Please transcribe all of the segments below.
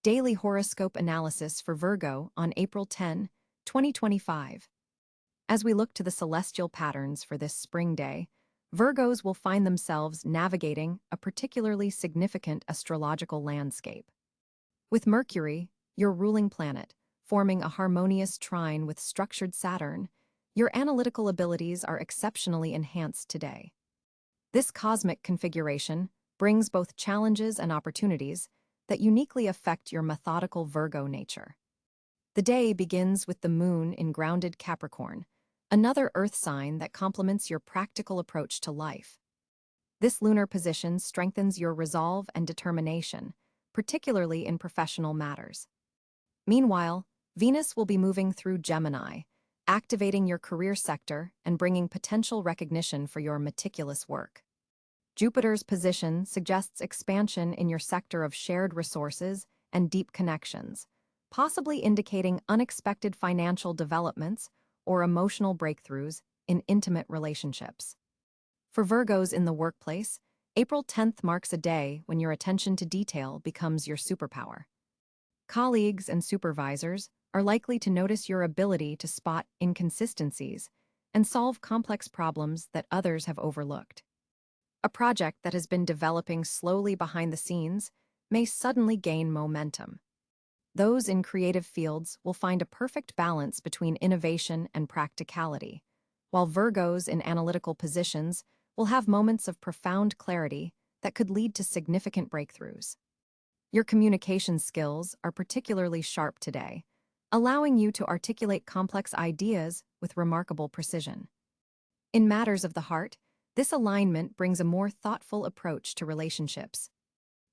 Daily Horoscope Analysis for Virgo on April 10, 2025. As we look to the celestial patterns for this spring day, Virgos will find themselves navigating a particularly significant astrological landscape. With Mercury, your ruling planet, forming a harmonious trine with structured Saturn, your analytical abilities are exceptionally enhanced today. This cosmic configuration brings both challenges and opportunities that uniquely affect your methodical Virgo nature. The day begins with the moon in grounded Capricorn, another earth sign that complements your practical approach to life. This lunar position strengthens your resolve and determination, particularly in professional matters. Meanwhile, Venus will be moving through Gemini, activating your career sector and bringing potential recognition for your meticulous work. Jupiter's position suggests expansion in your sector of shared resources and deep connections, possibly indicating unexpected financial developments or emotional breakthroughs in intimate relationships. For Virgos in the workplace, April 10th marks a day when your attention to detail becomes your superpower. Colleagues and supervisors are likely to notice your ability to spot inconsistencies and solve complex problems that others have overlooked. A project that has been developing slowly behind the scenes may suddenly gain momentum. Those in creative fields will find a perfect balance between innovation and practicality, while Virgos in analytical positions will have moments of profound clarity that could lead to significant breakthroughs. Your communication skills are particularly sharp today, allowing you to articulate complex ideas with remarkable precision. In matters of the heart, this alignment brings a more thoughtful approach to relationships.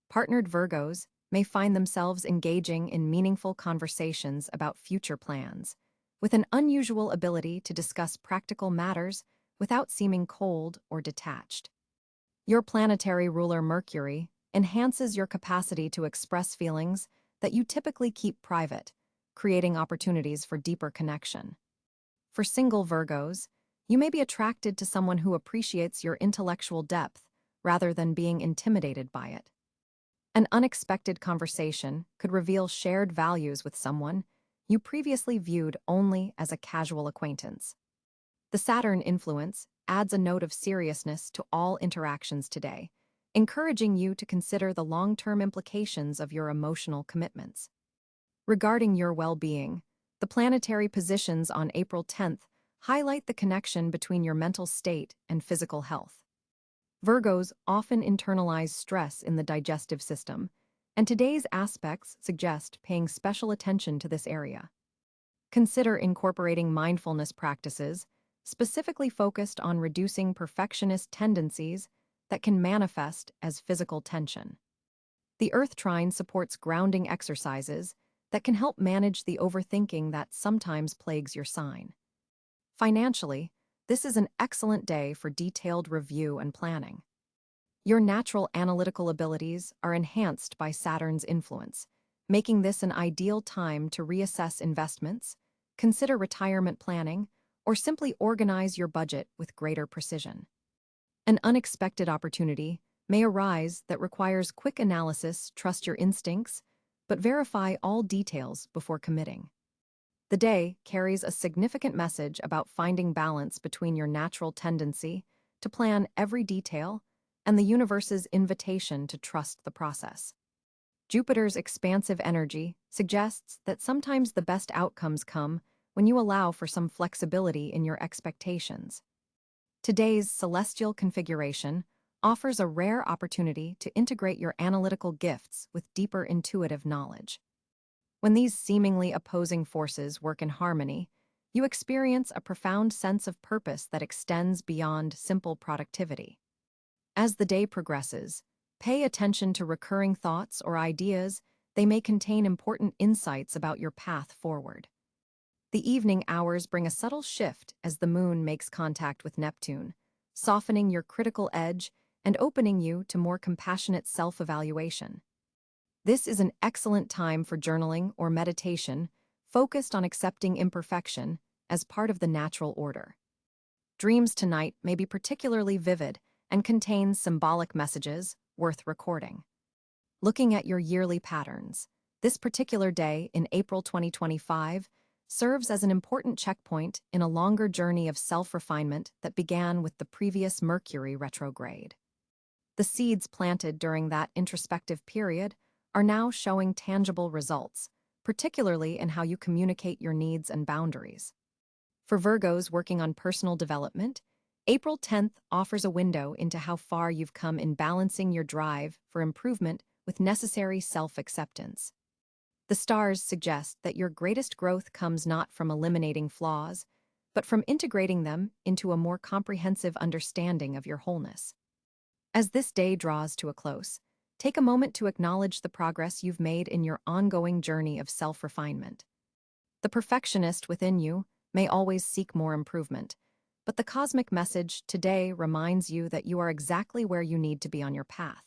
Partnered Virgos may find themselves engaging in meaningful conversations about future plans, with an unusual ability to discuss practical matters without seeming cold or detached. Your planetary ruler Mercury enhances your capacity to express feelings that you typically keep private, creating opportunities for deeper connection. For single Virgos, you may be attracted to someone who appreciates your intellectual depth rather than being intimidated by it. An unexpected conversation could reveal shared values with someone you previously viewed only as a casual acquaintance. The Saturn influence adds a note of seriousness to all interactions today, encouraging you to consider the long-term implications of your emotional commitments. Regarding your well-being, the planetary positions on April 10th highlight the connection between your mental state and physical health. Virgos often internalize stress in the digestive system, and today's aspects suggest paying special attention to this area. Consider incorporating mindfulness practices, specifically focused on reducing perfectionist tendencies that can manifest as physical tension. The Earth Trine supports grounding exercises that can help manage the overthinking that sometimes plagues your sign. Financially, this is an excellent day for detailed review and planning. Your natural analytical abilities are enhanced by Saturn's influence, making this an ideal time to reassess investments, consider retirement planning, or simply organize your budget with greater precision. An unexpected opportunity may arise that requires quick analysis. Trust your instincts, but verify all details before committing. The day carries a significant message about finding balance between your natural tendency to plan every detail and the universe's invitation to trust the process. Jupiter's expansive energy suggests that sometimes the best outcomes come when you allow for some flexibility in your expectations. Today's celestial configuration offers a rare opportunity to integrate your analytical gifts with deeper intuitive knowledge. When these seemingly opposing forces work in harmony, you experience a profound sense of purpose that extends beyond simple productivity. As the day progresses, pay attention to recurring thoughts or ideas. They may contain important insights about your path forward. The evening hours bring a subtle shift as the moon makes contact with Neptune, softening your critical edge and opening you to more compassionate self-evaluation. This is an excellent time for journaling or meditation, focused on accepting imperfection as part of the natural order. Dreams tonight may be particularly vivid and contain symbolic messages worth recording. Looking at your yearly patterns, This particular day in April 2025 serves as an important checkpoint in a longer journey of self-refinement that began with the previous Mercury retrograde. The seeds planted during that introspective period are now showing tangible results, particularly in how you communicate your needs and boundaries. For Virgos working on personal development, April 10th offers a window into how far you've come in balancing your drive for improvement with necessary self-acceptance. The stars suggest that your greatest growth comes not from eliminating flaws, but from integrating them into a more comprehensive understanding of your wholeness. As this day draws to a close, take a moment to acknowledge the progress you've made in your ongoing journey of self-refinement. The perfectionist within you may always seek more improvement, but the cosmic message today reminds you that you are exactly where you need to be on your path.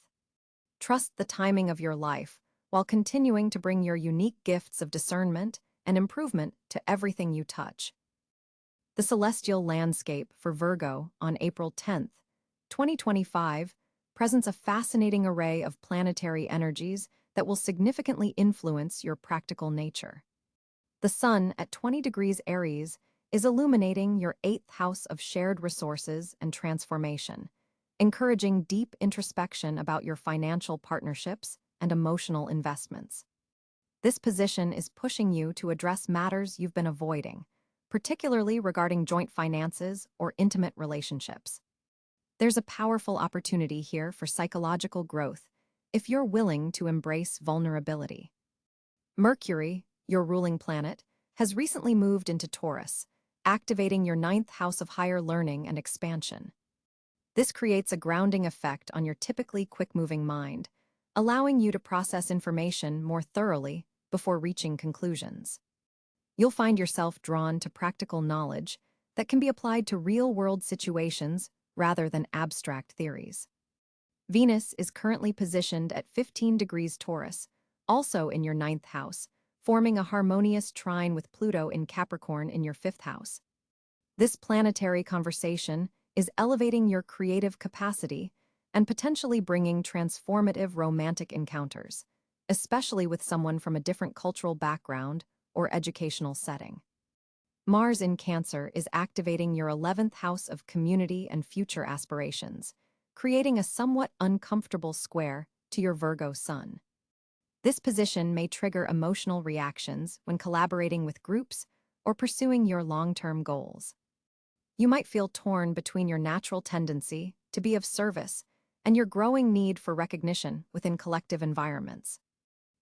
Trust the timing of your life while continuing to bring your unique gifts of discernment and improvement to everything you touch. The celestial landscape for Virgo on April 10th, 2025, presents a fascinating array of planetary energies that will significantly influence your practical nature. The Sun at 20 degrees Aries is illuminating your 8th house of shared resources and transformation, encouraging deep introspection about your financial partnerships and emotional investments. This position is pushing you to address matters you've been avoiding, particularly regarding joint finances or intimate relationships. There's a powerful opportunity here for psychological growth if you're willing to embrace vulnerability. Mercury, your ruling planet, has recently moved into Taurus, activating your 9th house of higher learning and expansion. This creates a grounding effect on your typically quick-moving mind, allowing you to process information more thoroughly before reaching conclusions. You'll find yourself drawn to practical knowledge that can be applied to real-world situations rather than abstract theories. Venus is currently positioned at 15 degrees Taurus, also in your 9th house, forming a harmonious trine with Pluto in Capricorn in your 5th house. This planetary conversation is elevating your creative capacity and potentially bringing transformative romantic encounters, especially with someone from a different cultural background or educational setting. Mars in Cáncer is activating your 11th house of community and future aspirations, creating a somewhat uncomfortable square to your Virgo Sun. This position may trigger emotional reactions when collaborating with groups or pursuing your long-term goals. You might feel torn between your natural tendency to be of service and your growing need for recognition within collective environments.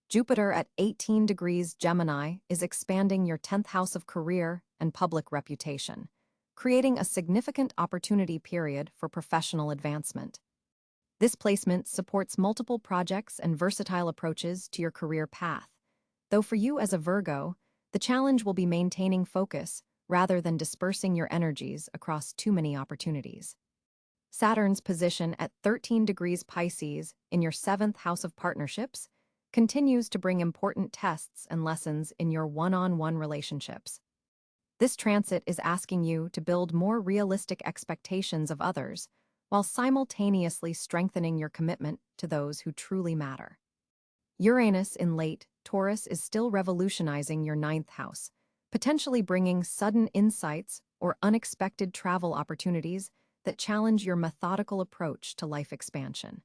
Jupiter at 18 degrees Gemini is expanding your 10th house of career and public reputation, creating a significant opportunity period for professional advancement. This placement supports multiple projects and versatile approaches to your career path, though for you as a Virgo, the challenge will be maintaining focus rather than dispersing your energies across too many opportunities. Saturn's position at 13 degrees Pisces in your 7th house of partnerships continues to bring important tests and lessons in your one-on-one relationships. This transit is asking you to build more realistic expectations of others while simultaneously strengthening your commitment to those who truly matter. Uranus in late Taurus is still revolutionizing your 9th house, potentially bringing sudden insights or unexpected travel opportunities that challenge your methodical approach to life expansion.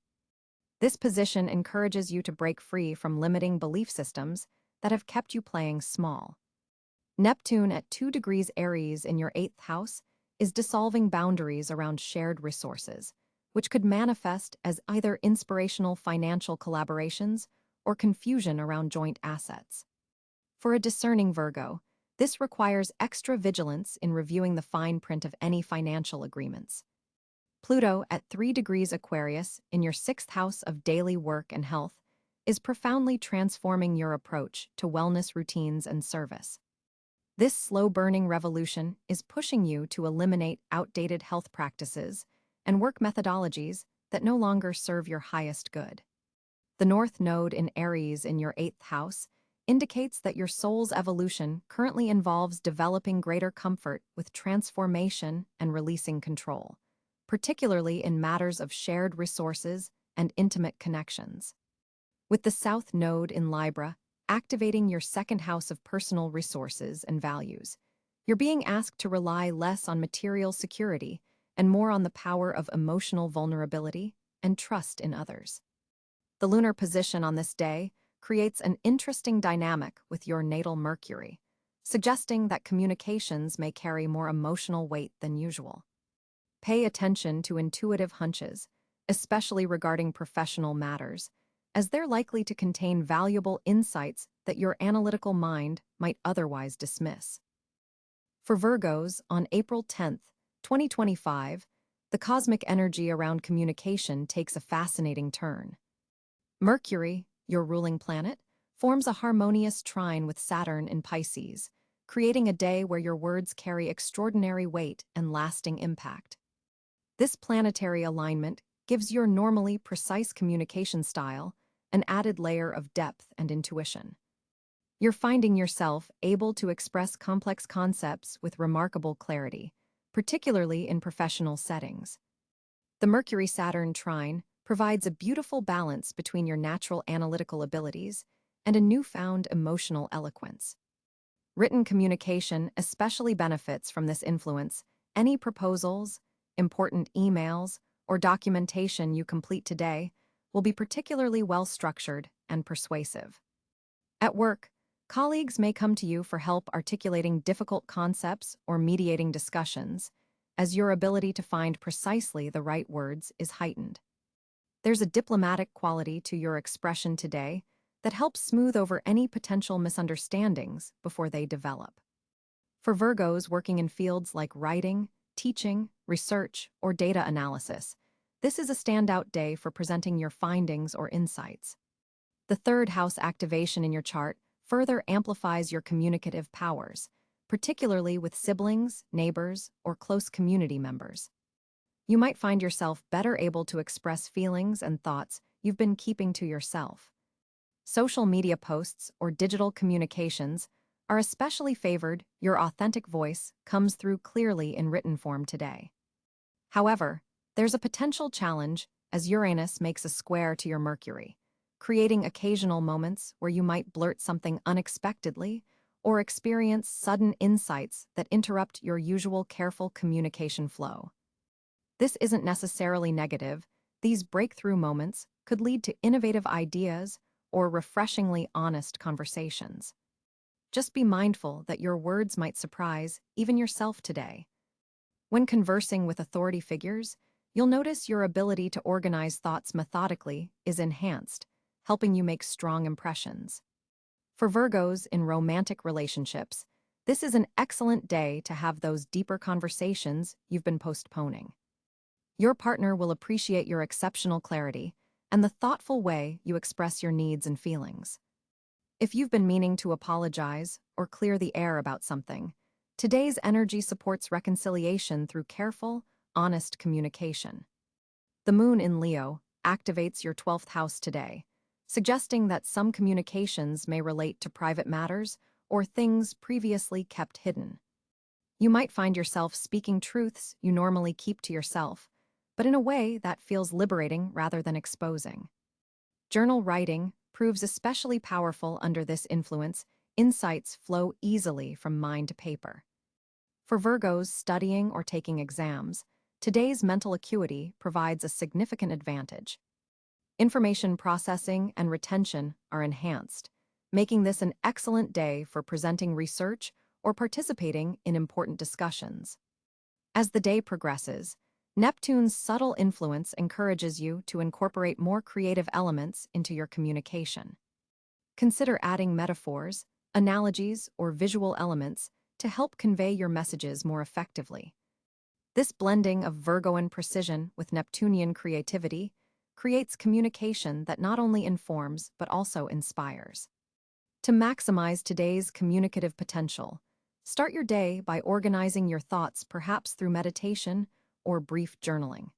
This position encourages you to break free from limiting belief systems that have kept you playing small. Neptune at 2 degrees Aries in your 8th house is dissolving boundaries around shared resources, which could manifest as either inspirational financial collaborations or confusion around joint assets. For a discerning Virgo, this requires extra vigilance in reviewing the fine print of any financial agreements. Pluto at 3 degrees Aquarius in your 6th house of daily work and health is profoundly transforming your approach to wellness routines and service. This slow-burning revolution is pushing you to eliminate outdated health practices and work methodologies that no longer serve your highest good. The North Node in Aries in your 8th house indicates that your soul's evolution currently involves developing greater comfort with transformation and releasing control, particularly in matters of shared resources and intimate connections. With the South Node in Libra activating your second house of personal resources and values. You're being asked to rely less on material security and more on the power of emotional vulnerability and trust in others. The lunar position on this day creates an interesting dynamic with your natal Mercury, suggesting that communications may carry more emotional weight than usual. Pay attention to intuitive hunches, especially regarding professional matters, as they're likely to contain valuable insights that your analytical mind might otherwise dismiss. For Virgos, on April 10th, 2025, the cosmic energy around communication takes a fascinating turn. Mercury, your ruling planet, forms a harmonious trine with Saturn in Pisces, creating a day where your words carry extraordinary weight and lasting impact. This planetary alignment gives your normally precise communication style an added layer of depth and intuition. You're finding yourself able to express complex concepts with remarkable clarity, particularly in professional settings. The Mercury-Saturn trine provides a beautiful balance between your natural analytical abilities and a newfound emotional eloquence. Written communication especially benefits from this influence. Any proposals, important emails, or documentation you complete today will be particularly well-structured and persuasive. At work, colleagues may come to you for help articulating difficult concepts or mediating discussions, as your ability to find precisely the right words is heightened. There's a diplomatic quality to your expression today that helps smooth over any potential misunderstandings before they develop. For Virgos working in fields like writing, teaching, research, or data analysis, this is a standout day for presenting your findings or insights. The third house activation in your chart further amplifies your communicative powers, particularly with siblings, neighbors, or close community members. You might find yourself better able to express feelings and thoughts you've been keeping to yourself. Social media posts or digital communications are especially favored. Your authentic voice comes through clearly in written form today. However, there's a potential challenge as Uranus makes a square to your Mercury, creating occasional moments where you might blurt something unexpectedly or experience sudden insights that interrupt your usual careful communication flow. This isn't necessarily negative. These breakthrough moments could lead to innovative ideas or refreshingly honest conversations. Just be mindful that your words might surprise even yourself today. When conversing with authority figures, you'll notice your ability to organize thoughts methodically is enhanced, helping you make strong impressions. For Virgos in romantic relationships, this is an excellent day to have those deeper conversations you've been postponing. Your partner will appreciate your exceptional clarity and the thoughtful way you express your needs and feelings. If you've been meaning to apologize or clear the air about something, today's energy supports reconciliation through careful, honest communication. The moon in Leo activates your 12th house today, suggesting that some communications may relate to private matters or things previously kept hidden. You might find yourself speaking truths you normally keep to yourself, but in a way that feels liberating rather than exposing. Journal writing proves especially powerful under this influence. Insights flow easily from mind to paper. For Virgos studying or taking exams, today's mental acuity provides a significant advantage. Information processing and retention are enhanced, making this an excellent day for presenting research or participating in important discussions. As the day progresses, Neptune's subtle influence encourages you to incorporate more creative elements into your communication. Consider adding metaphors, analogies, or visual elements to help convey your messages more effectively. This blending of Virgoan precision with Neptunian creativity creates communication that not only informs but also inspires. To maximize today's communicative potential, start your day by organizing your thoughts, perhaps through meditation or brief journaling.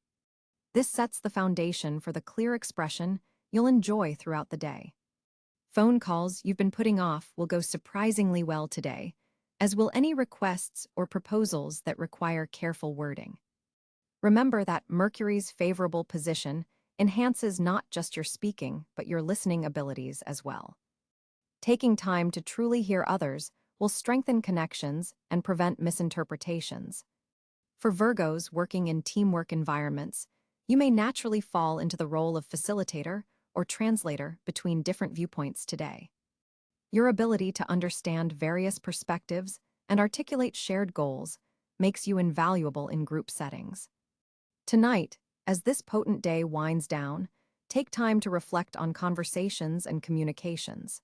This sets the foundation for the clear expression you'll enjoy throughout the day. Phone calls you've been putting off will go surprisingly well today, as will any requests or proposals that require careful wording. Remember that Mercury's favorable position enhances not just your speaking, but your listening abilities as well. Taking time to truly hear others will strengthen connections and prevent misinterpretations. For Virgos working in teamwork environments, you may naturally fall into the role of facilitator or translator between different viewpoints today. Your ability to understand various perspectives and articulate shared goals makes you invaluable in group settings. Tonight, as this potent day winds down, take time to reflect on conversations and communications.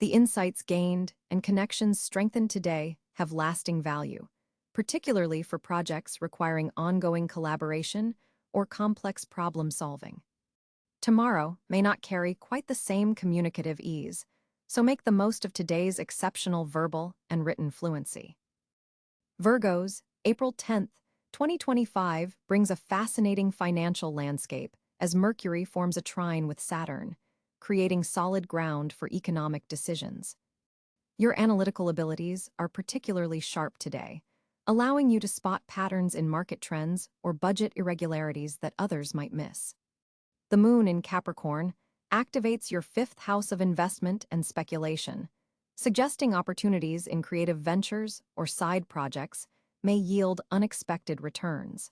The insights gained and connections strengthened today have lasting value, particularly for projects requiring ongoing collaboration or complex problem solving. Tomorrow may not carry quite the same communicative ease, so make the most of today's exceptional verbal and written fluency. Virgos, April 10th, 2025 brings a fascinating financial landscape as Mercury forms a trine with Saturn, creating solid ground for economic decisions. Your analytical abilities are particularly sharp today, allowing you to spot patterns in market trends or budget irregularities that others might miss. The moon in Capricorn activates your fifth house of investment and speculation, suggesting opportunities in creative ventures or side projects may yield unexpected returns.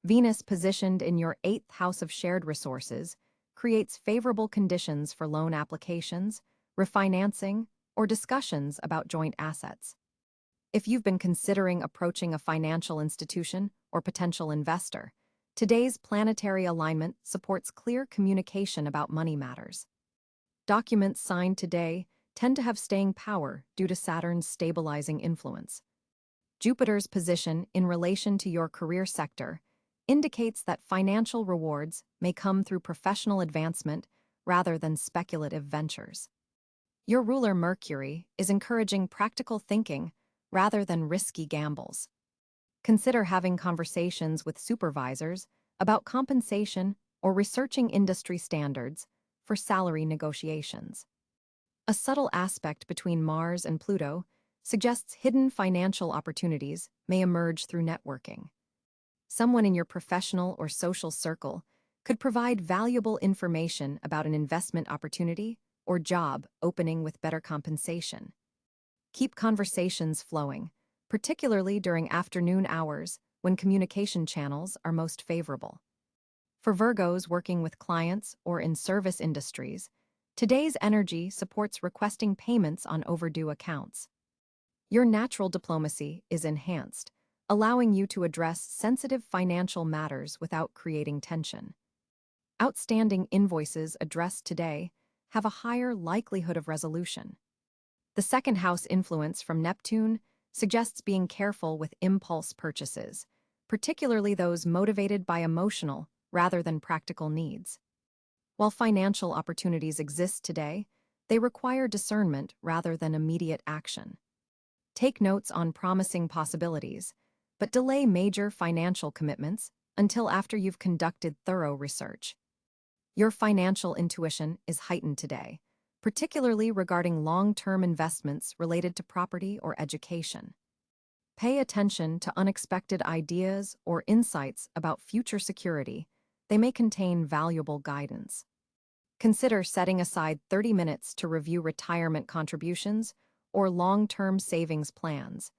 Venus, positioned in your eighth house of shared resources, creates favorable conditions for loan applications, refinancing, or discussions about joint assets. If you've been considering approaching a financial institution or potential investor, today's planetary alignment supports clear communication about money matters. Documents signed today tend to have staying power due to Saturn's stabilizing influence. Jupiter's position in relation to your career sector indicates that financial rewards may come through professional advancement rather than speculative ventures. Your ruler Mercury is encouraging practical thinking rather than risky gambles. Consider having conversations with supervisors about compensation or researching industry standards for salary negotiations. A subtle aspect between Mars and Pluto suggests hidden financial opportunities may emerge through networking. Someone in your professional or social circle could provide valuable information about an investment opportunity or job opening with better compensation. Keep conversations flowing, particularly during afternoon hours when communication channels are most favorable. For Virgos working with clients or in service industries, today's energy supports requesting payments on overdue accounts. Your natural diplomacy is enhanced, allowing you to address sensitive financial matters without creating tension. Outstanding invoices addressed today have a higher likelihood of resolution. The second house influence from Neptune suggests being careful with impulse purchases, particularly those motivated by emotional rather than practical needs. While financial opportunities exist today, they require discernment rather than immediate action. Take notes on promising possibilities, but delay major financial commitments until after you've conducted thorough research. Your financial intuition is heightened today, particularly regarding long-term investments related to property or education. Pay attention to unexpected ideas or insights about future security. They may contain valuable guidance. Consider setting aside 30 minutes to review retirement contributions or long-term savings plans,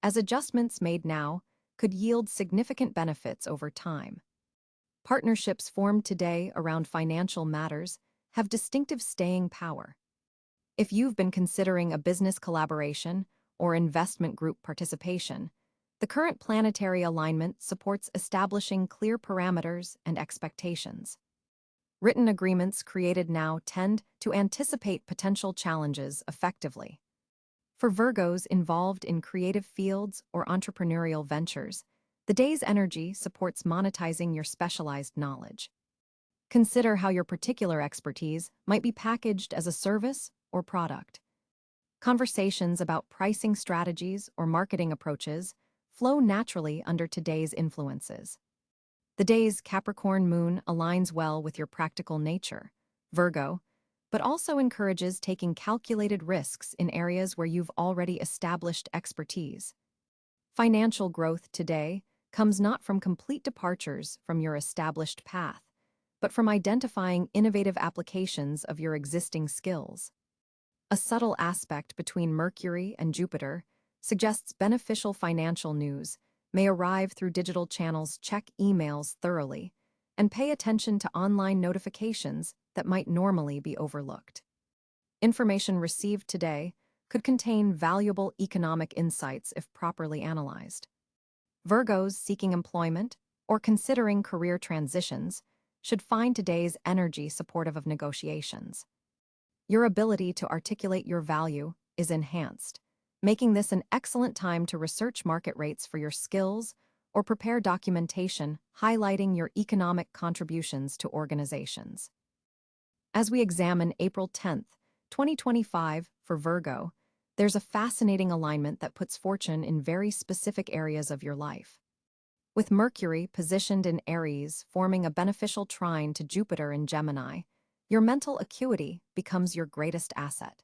as adjustments made now could yield significant benefits over time. Partnerships formed today around financial matters have distinctive staying power. If you've been considering a business collaboration or investment group participation, the current planetary alignment supports establishing clear parameters and expectations. Written agreements created now tend to anticipate potential challenges effectively. For Virgos involved in creative fields or entrepreneurial ventures, the day's energy supports monetizing your specialized knowledge. Consider how your particular expertise might be packaged as a service or product. Conversations about pricing strategies or marketing approaches flow naturally under today's influences. The day's Capricorn moon aligns well with your practical nature, Virgo, but also encourages taking calculated risks in areas where you've already established expertise. Financial growth today comes not from complete departures from your established path, but from identifying innovative applications of your existing skills. A subtle aspect between Mercury and Jupiter suggests beneficial financial news may arrive through digital channels. Check emails thoroughly and pay attention to online notifications that might normally be overlooked. Information received today could contain valuable economic insights if properly analyzed. Virgos seeking employment or considering career transitions should find today's energy supportive of negotiations. Your ability to articulate your value is enhanced, making this an excellent time to research market rates for your skills or prepare documentation highlighting your economic contributions to organizations. As we examine April 10th, 2025 for Virgo, there's a fascinating alignment that puts fortune in very specific areas of your life. With Mercury positioned in Aries forming a beneficial trine to Jupiter in Gemini, your mental acuity becomes your greatest asset.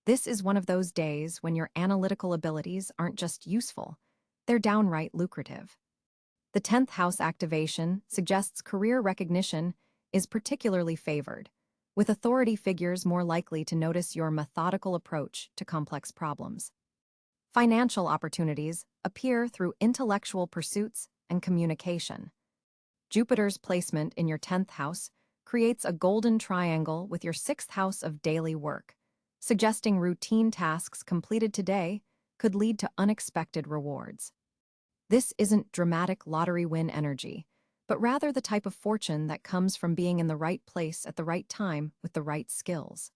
This is one of those days when your analytical abilities aren't just useful, they're downright lucrative. The 10th house activation suggests career recognition is particularly favored, with authority figures more likely to notice your methodical approach to complex problems. Financial opportunities appear through intellectual pursuits and communication. Jupiter's placement in your 10th house creates a golden triangle with your 6th house of daily work, suggesting routine tasks completed today could lead to unexpected rewards. This isn't dramatic lottery win energy, but rather the type of fortune that comes from being in the right place at the right time with the right skills.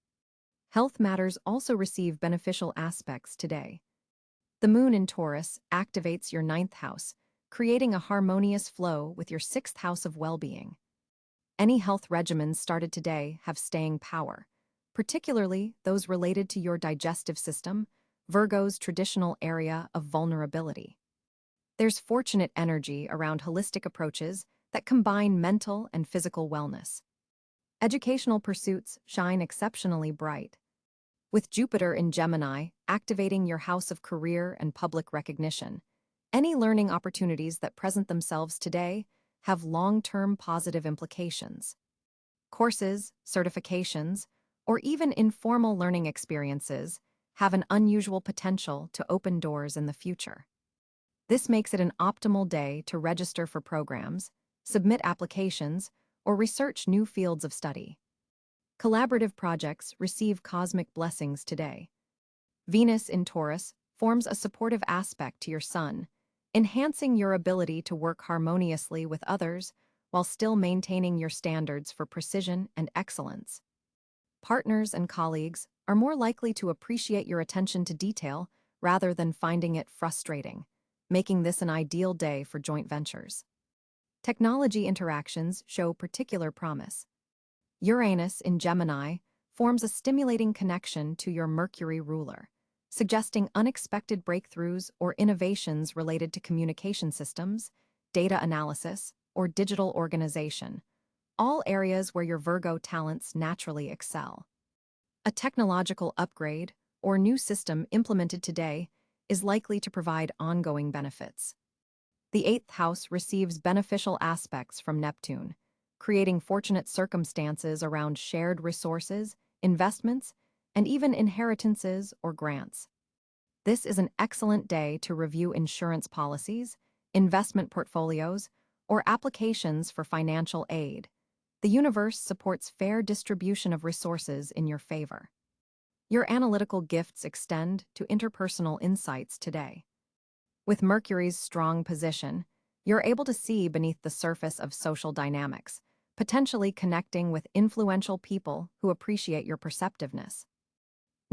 Health matters also receive beneficial aspects today. The moon in Taurus activates your 9th house, creating a harmonious flow with your 6th house of well-being. Any health regimens started today have staying power, particularly those related to your digestive system, Virgo's traditional area of vulnerability. There's fortunate energy around holistic approaches that combine mental and physical wellness. Educational pursuits shine exceptionally bright, with Jupiter in Gemini activating your house of career and public recognition. Any learning opportunities that present themselves today have long-term positive implications. Courses, certifications, or even informal learning experiences have an unusual potential to open doors in the future. This makes it an optimal day to register for programs, submit applications, or research new fields of study. Collaborative projects receive cosmic blessings today. Venus in Taurus forms a supportive aspect to your Sun, enhancing your ability to work harmoniously with others while still maintaining your standards for precision and excellence. Partners and colleagues are more likely to appreciate your attention to detail rather than finding it frustrating, making this an ideal day for joint ventures. Technology interactions show particular promise. Uranus in Gemini forms a stimulating connection to your Mercury ruler, suggesting unexpected breakthroughs or innovations related to communication systems, data analysis, or digital organization, all areas where your Virgo talents naturally excel. A technological upgrade or new system implemented today is likely to provide ongoing benefits. The 8th house receives beneficial aspects from Neptune, creating fortunate circumstances around shared resources, investments, and even inheritances or grants. This is an excellent day to review insurance policies, investment portfolios, or applications for financial aid. The universe supports fair distribution of resources in your favor. Your analytical gifts extend to interpersonal insights today. With Mercury's strong position, you're able to see beneath the surface of social dynamics, potentially connecting with influential people who appreciate your perceptiveness.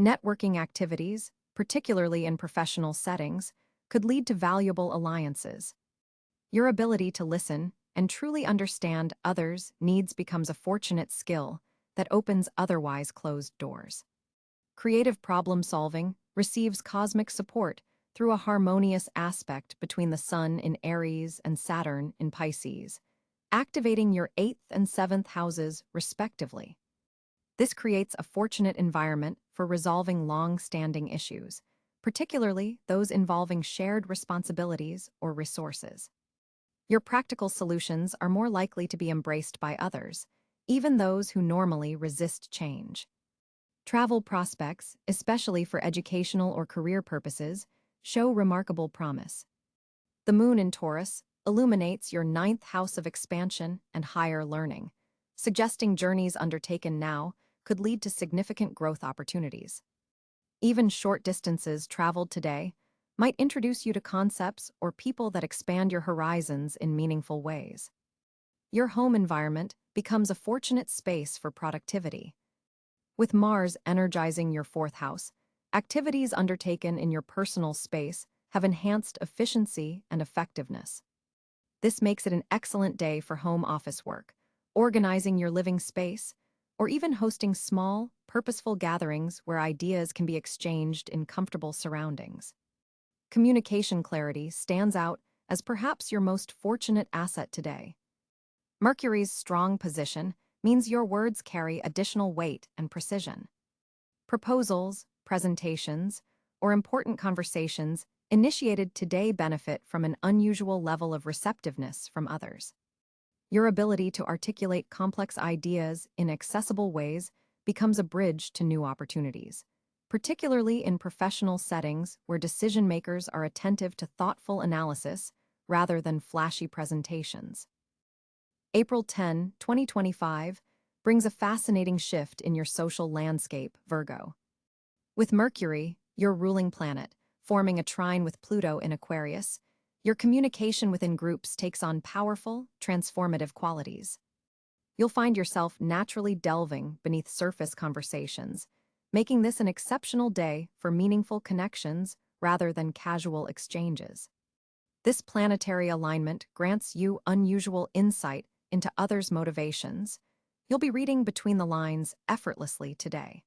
Networking activities, particularly in professional settings, could lead to valuable alliances. Your ability to listen and truly understand others' needs becomes a fortunate skill that opens otherwise closed doors. Creative problem-solving receives cosmic support through a harmonious aspect between the Sun in Aries and Saturn in Pisces, activating your 8th and 7th houses respectively. This creates a fortunate environment for resolving long-standing issues, particularly those involving shared responsibilities or resources. Your practical solutions are more likely to be embraced by others, even those who normally resist change. Travel prospects, especially for educational or career purposes, show remarkable promise. The moon in Taurus illuminates your ninth house of expansion and higher learning, suggesting journeys undertaken now could lead to significant growth opportunities. Even short distances traveled today might introduce you to concepts or people that expand your horizons in meaningful ways. Your home environment becomes a fortunate space for productivity. With Mars energizing your fourth house, activities undertaken in your personal space have enhanced efficiency and effectiveness. This makes it an excellent day for home office work, organizing your living space, or even hosting small, purposeful gatherings where ideas can be exchanged in comfortable surroundings. Communication clarity stands out as perhaps your most fortunate asset today. Mercury's strong position means your words carry additional weight and precision. Proposals, presentations, or important conversations initiated today benefit from an unusual level of receptiveness from others. Your ability to articulate complex ideas in accessible ways becomes a bridge to new opportunities, particularly in professional settings where decision-makers are attentive to thoughtful analysis rather than flashy presentations. April 10, 2025, brings a fascinating shift in your social landscape, Virgo. With Mercury, your ruling planet, forming a trine with Pluto in Aquarius, your communication within groups takes on powerful, transformative qualities. You'll find yourself naturally delving beneath surface conversations, making this an exceptional day for meaningful connections rather than casual exchanges. This planetary alignment grants you unusual insight into others' motivations. You'll be reading between the lines effortlessly today.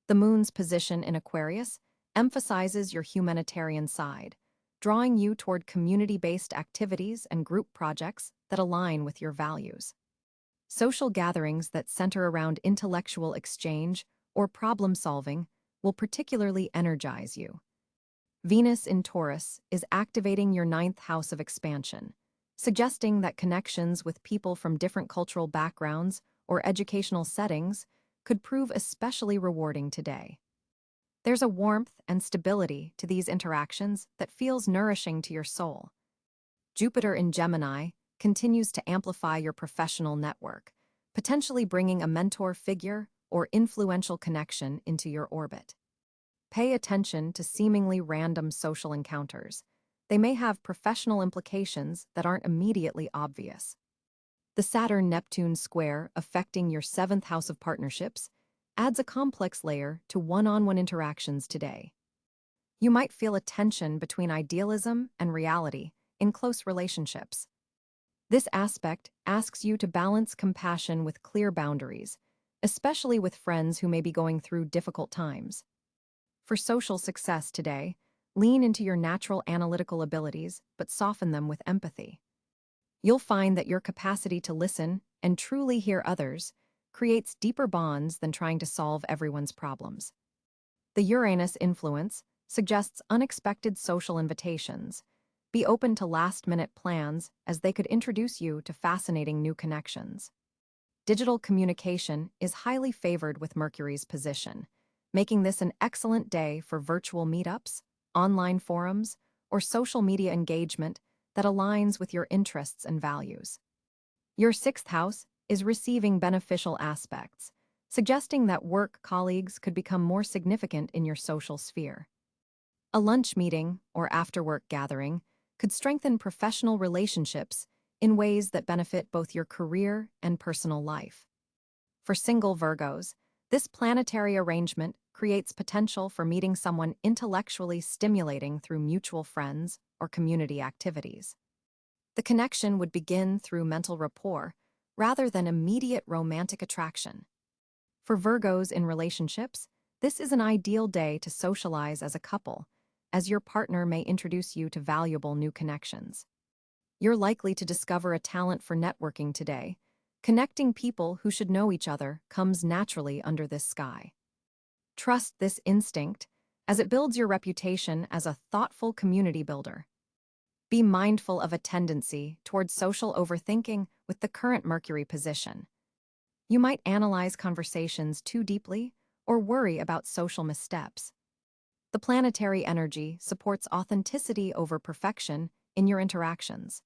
The moon's position in Aquarius emphasizes your humanitarian side, drawing you toward community-based activities and group projects that align with your values. Social gatherings that center around intellectual exchange or problem-solving will particularly energize you. Venus in Taurus is activating your ninth house of expansion, suggesting that connections with people from different cultural backgrounds or educational settings could prove especially rewarding today. There's a warmth and stability to these interactions that feels nourishing to your soul. Jupiter in Gemini continues to amplify your professional network, potentially bringing a mentor figure or influential connection into your orbit. Pay attention to seemingly random social encounters. They may have professional implications that aren't immediately obvious. The Saturn-Neptune square affecting your seventh house of partnerships adds a complex layer to one-on-one interactions today. You might feel a tension between idealism and reality in close relationships. This aspect asks you to balance compassion with clear boundaries, especially with friends who may be going through difficult times. For social success today, lean into your natural analytical abilities, but soften them with empathy. You'll find that your capacity to listen and truly hear others creates deeper bonds than trying to solve everyone's problems. The Uranus influence suggests unexpected social invitations. Be open to last-minute plans as they could introduce you to fascinating new connections. Digital communication is highly favored with Mercury's position, making this an excellent day for virtual meetups, online forums, or social media engagement that aligns with your interests and values. Your sixth house is receiving beneficial aspects, suggesting that work colleagues could become more significant in your social sphere. A lunch meeting or after-work gathering could strengthen professional relationships in ways that benefit both your career and personal life. For single Virgos, this planetary arrangement creates potential for meeting someone intellectually stimulating through mutual friends or community activities. The connection would begin through mental rapport rather than immediate romantic attraction. For Virgos in relationships, this is an ideal day to socialize as a couple, as your partner may introduce you to valuable new connections. You're likely to discover a talent for networking today. Connecting people who should know each other comes naturally under this sky. Trust this instinct, as it builds your reputation as a thoughtful community builder. Be mindful of a tendency towards social overthinking with the current Mercury position. You might analyze conversations too deeply or worry about social missteps. The planetary energy supports authenticity over perfection in your interactions.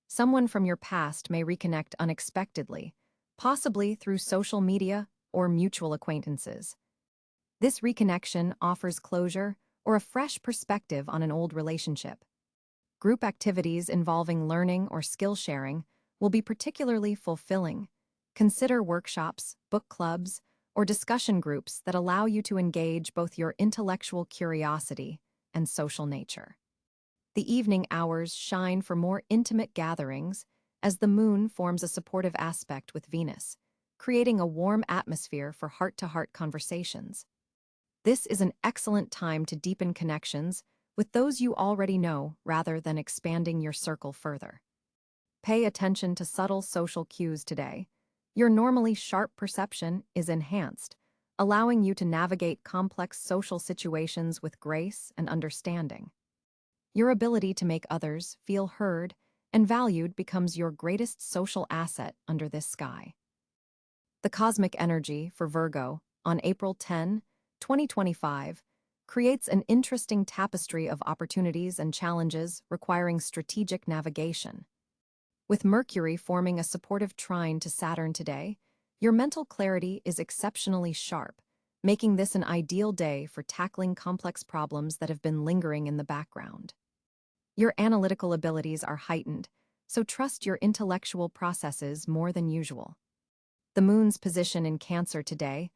Someone from your past may reconnect unexpectedly, possibly through social media or mutual acquaintances. This reconnection offers closure or a fresh perspective on an old relationship. Group activities involving learning or skill sharing will be particularly fulfilling. Consider workshops, book clubs, or discussion groups that allow you to engage both your intellectual curiosity and social nature. The evening hours shine for more intimate gatherings as the moon forms a supportive aspect with Venus, creating a warm atmosphere for heart-to-heart conversations. This is an excellent time to deepen connections with those you already know rather than expanding your circle further. Pay attention to subtle social cues today. Your normally sharp perception is enhanced, allowing you to navigate complex social situations with grace and understanding. Your ability to make others feel heard and valued becomes your greatest social asset under this sky. The cosmic energy for Virgo on April 10, 2025, creates an interesting tapestry of opportunities and challenges requiring strategic navigation. With Mercury forming a supportive trine to Saturn today, your mental clarity is exceptionally sharp, making this an ideal day for tackling complex problems that have been lingering in the background. Your analytical abilities are heightened, so trust your intellectual processes more than usual. The moon's position in Cáncer today